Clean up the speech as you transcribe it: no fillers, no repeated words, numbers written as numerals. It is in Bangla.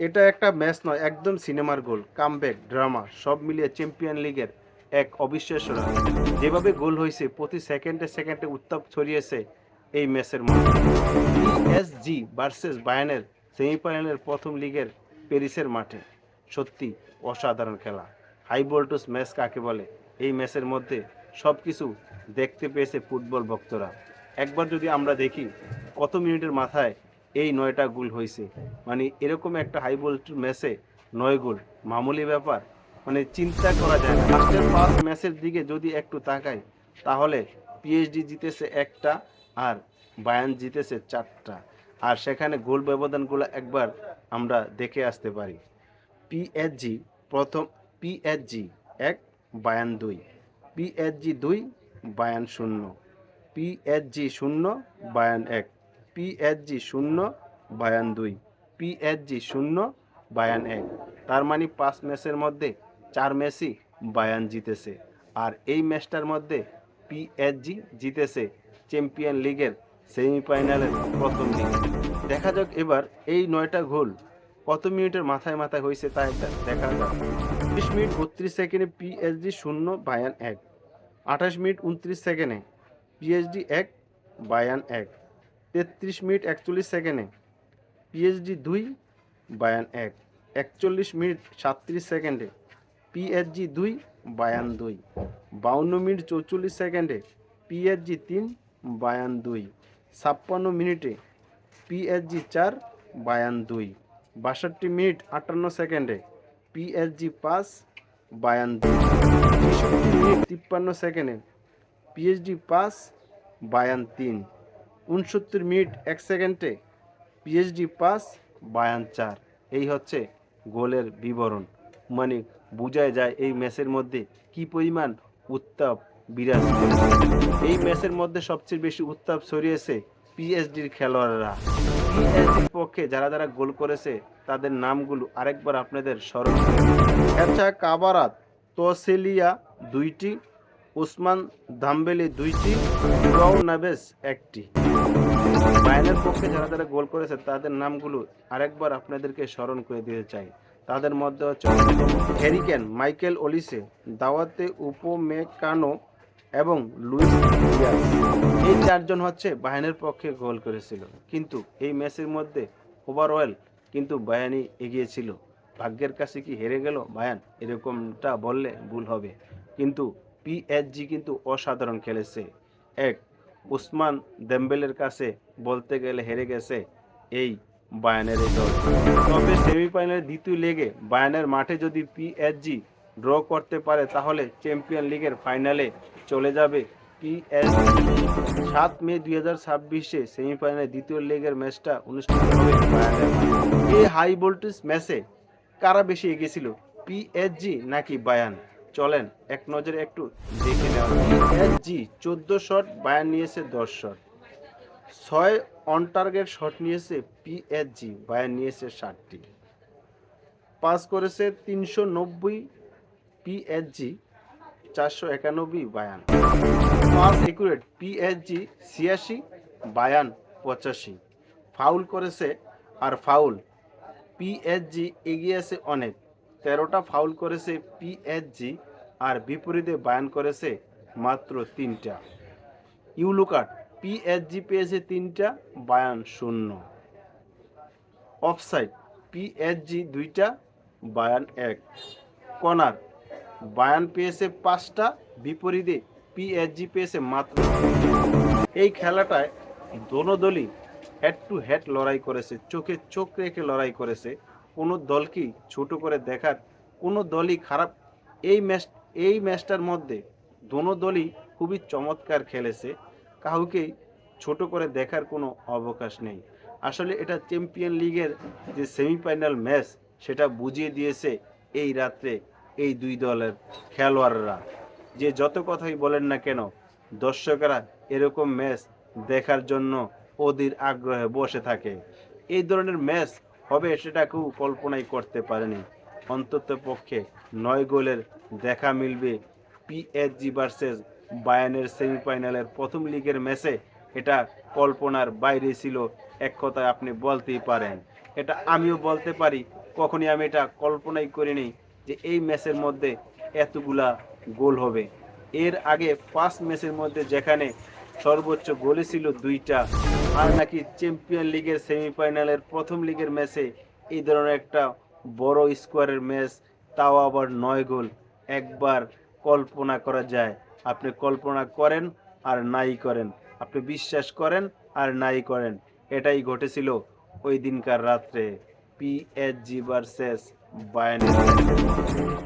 এটা একটা ম্যাচ নয়, একদম সিনেমার গোল, কামব্যাক, ড্রামা সব মিলিয়ে চ্যাম্পিয়ন লিগের এক অবিশ্বাস্য রান। যেভাবে গোল হয়েছে, প্রতি সেকেন্ডে সেকেন্ডে উত্তাপ ছড়িয়েছে এই ম্যাচের মধ্যে। পিএসজি ভার্সেস বায়ার্নের সেমিফাইনালের প্রথম লিগের প্যারিসের মাঠে সত্যি অসাধারণ খেলা। হাই ভোল্টেজ ম্যাচ কাকে বলে, এই ম্যাচের মধ্যে সব কিছু দেখতে পেয়েছে ফুটবল ভক্তরা। একবার যদি আমরা দেখি কত মিনিটের মাথায় এই 9টা গোল হয়েছে, মানে এরকম একটা হাই ভোল্টেজ ম্যাচে 9 গোল মামুলি ব্যাপার, মানে চিন্তা করা যায় না। লাস্টের 5 ম্যাচের দিকে যদি একটু তাকাই, তাহলে পিএসডি জিতেছে একটা আর বায়ার্ন জিতেছে 4টা। আর সেখানে গোল ব্যবধানগুলো একবার আমরা দেখে আসতে পারি। পিএসজি প্রথম, PSG 1, Bayern 2, PSG 2, Bayern 0, PSG 0, Bayern 1, PSG 0, Bayern 2, PSG 0, Bayern 1। তার মানে 5 ম্যাচের মধ্যে 4 ম্যাচই বায়ার্ন জিতেছে। আর এই ম্যাচটার মধ্যে পিএসজি জিতেছে চ্যাম্পিয়ন লিগের সেমিফাইনালের প্রথম দিন। দেখা যাক এবার এই 9টা গোল কত মিনিটের মাথায় মাথায় হয়েছে তা একটা দেখা যাক। 30 মিনিট 32 সেকেন্ডে পিএসজি 0, বায়ার্ন 1। 28 মিনিট 29 সেকেন্ডে পিএসজি 1, বায়ার্ন 1। 33 মিনিট 41 সেকেন্ডে পিএসজি 2, বায়ার্ন 1। 41 মিনিট 37 সেকেন্ডে পিএসজি 2, বায়ার্ন 2। 52 মিনিট 44 সেকেন্ডে পিএসজি 3, বায়ার্ন 2। 56 মিনিটে পিএসজি 4, বায়ার্ন 2। 62 মিনিট 58 সেকেন্ডে পিএসজি 5, বায়ার্ন 2। 63 মিনিট 53 সেকেন্ডে পিএসজি 5, বায়ার্ন 3। 69 মিনিট 1 সেকেন্ডে পিএসজি 5, বায়ার্ন 4। এই হচ্ছে গোলের বিবরণ। মানে বোঝাই যায় এই ম্যাচের মধ্যে কি পরিমাণ উত্তাপ বিরাজ করেছে। এই ম্যাচের মধ্যে সবচেয়ে বেশি উত্তাপ ছড়িয়েছে পিএসডির খেলোয়াড়রা। পিএসডির পক্ষে যারা যারা গোল করেছে তাদের নামগুলো আরেকবার আপনাদের স্মরণ করে দিচ্ছি। আচ্ছা, কাবারাত তোসেলিয়া 2টি, উসমান দাম্বেলি 2টি, জুয়াও নাভেস 1টি। বায়ার্নের পক্ষে যারা যারা গোল করেছে তাদের নামগুলো আরেকবার আপনাদেরকে স্মরণ করে দিতে চাই। তাদের মধ্যে হচ্ছে অন্যতম হ্যারি কেন, মাইকেল ওলিসে, দাওয়াতে উপমেকানো এবং লুইস ডিয়াজ। এই 4জন হচ্ছে বায়ার্নের পক্ষে গোল করেছিল। কিন্তু এই ম্যাচের মধ্যে ওভারঅল কিন্তু বায়ার্নই এগিয়ে ছিল। ভাগ্যের কাছে কি হেরে গেল বায়ার্ন, এরকমটা বললে ভুল হবে। কিন্তু পিএসজি কিন্তু অসাধারণ খেলেছে। এক, উসমান দেম্বেলের কাছে বলতে গেলে হেরে গেছে এই বায়ার্নের এই দল। তবে সেমিফাইনালের দ্বিতীয় লেগে বায়ার্নের মাঠে যদি পিএসজি ড্র করতে পারে, তাহলে চ্যাম্পিয়ন লিগের ফাইনালে চলে যাবে পিএসজি। 7 মে 2026-এ সেমিফাইনালে দ্বিতীয় লেগের ম্যাচটা অনুষ্ঠিত হবে বায়ার্নের মাঠে। এই হাই ভোল্টেজ ম্যাচে কারা বেশি এগিয়েছিল, পিএসজি নাকি বায়ার্ন? চলেন এক নজরে একটু দেখে নেওয়া যাক। পিএসজি 14 শট, বায়ার্ন নিয়েছে 10 শট। 6 অন টার্গেট শট নিয়েছে পিএসজি, বায়ার্ন নিয়েছে 60টি। পাস করেছে 390 PSG, 491 Bayern. Pass accurate PSG 86, Bayern 85। Foul করেছে আর ফাউল পিএসজি এগিয়ে আছে অনেক, 13টা ফাউল করেছে পিএসজি আর বিপরীতে বায়ার্ন করেছে মাত্র 3টা। ইউলো কার্ড পিএসজি পেয়েছে 3টা, বায়ার্ন 0। অফসাইড পিএসজি 2টা, বায়ার্ন 1। কর্নার বায়ার্ন পেয়েছে 5টা, বিপরীতে পিএসজি পেয়েছে মাত্র 2টা। এই খেলাটায় দোনো দলই হেড টু হেড লড়াই করেছে, চোখে চোখ রেখে লড়াই করেছে। কোনো দলকেই ছোট করে দেখার, কোনো দলই খারাপ। এই ম্যাচটার মধ্যে দোনো দলই খুবই চমৎকার খেলেছে, কাউকেই ছোট করে দেখার কোনো অবকাশ নেই। আসলে এটা চ্যাম্পিয়ন লিগের যে সেমিফাইনাল ম্যাচ, সেটা বুঝিয়ে দিয়েছে এই রাত্রে এই দুই দলের খেলোয়াড়রা। যে যত কথাই বলেন না কেন, দর্শকেরা এরকম ম্যাচ দেখার জন্য অধীর আগ্রহে বসে থাকে। এই ধরনের ম্যাচ হবে সেটা কেউ কল্পনাই করতে পারেনি। অন্তত পক্ষে 9 গোলের দেখা মিলবে পিএসজি ভার্সেস বায়ার্নের সেমিফাইনালের প্রথম লিগের ম্যাচে, এটা কল্পনার বাইরে ছিল। এক কথায় আপনি বলতেই পারেন, এটা আমিও বলতে পারি, কখনই আমি এটা কল্পনাই করিনি যে এই ম্যাচের মধ্যে এতগুলা গোল হবে। এর আগে ৫ ম্যাচের মধ্যে যেখানে সর্বোচ্চ গোলই ছিল ২টা, আর নাকি চ্যাম্পিয়ন লিগের সেমিফাইনালের ১ম লিগের ম্যাচে এই ধরনের একটা বড় স্কোয়ারের ম্যাচ, তাও আবার ৯ গোল। একবার কল্পনা করা যায়। আপনি কল্পনা করেন আর নাই করেন। আপনি বিশ্বাস করেন আর নাই করেন। এটাই ঘটেছিল ওই দিনকার রাত্রে পিএসজি ভার্সেস বায়ার্ন মিউনিখ।